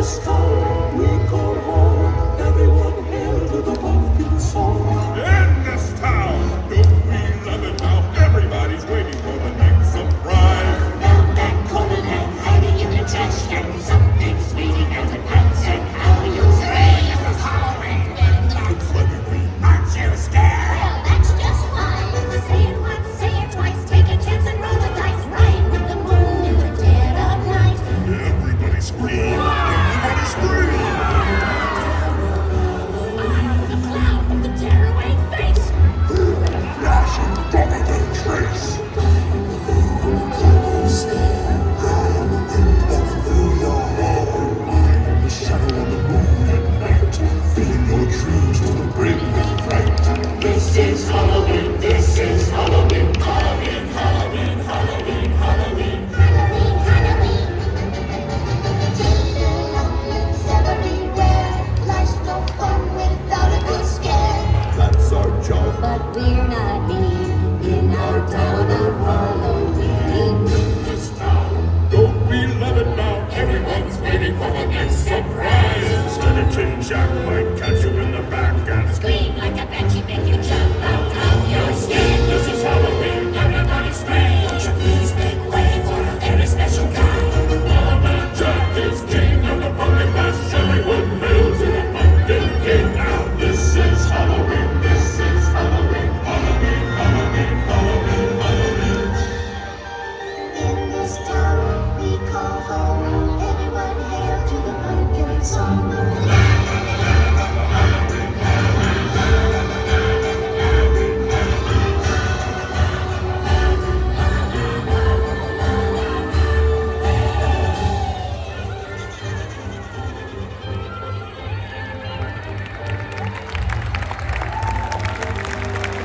this town we call home. Everyone hail to the pumpkin song. In this town, don't we love it now? Everybody's waiting for the next surprise. Round that corner and hiding in the trash can, something's waiting as it pounds and how you say this is Halloween. It's funny, Aren't you scared? Well, that's just fine. Say it once, say it twice. Take a chance and roll the dice. Ride with the moon in the dead of night. everybody scream! Everybody scream! I'm the clown with the tearaway face. Flashing dominant trace. The shadow of the moon at night, filling your dreams to the brim with fright. This is Halloween, this is Halloween, Halloween, Halloween, Halloween, Halloween. Halloween, Halloween. Tinderlumps everywhere. Life's no fun without a good scare. That's our job. But we're not mean in our town of Halloween. This town, don't we love it now? Everyone's waiting for the next surprise. Instead of Tin Jack might catch you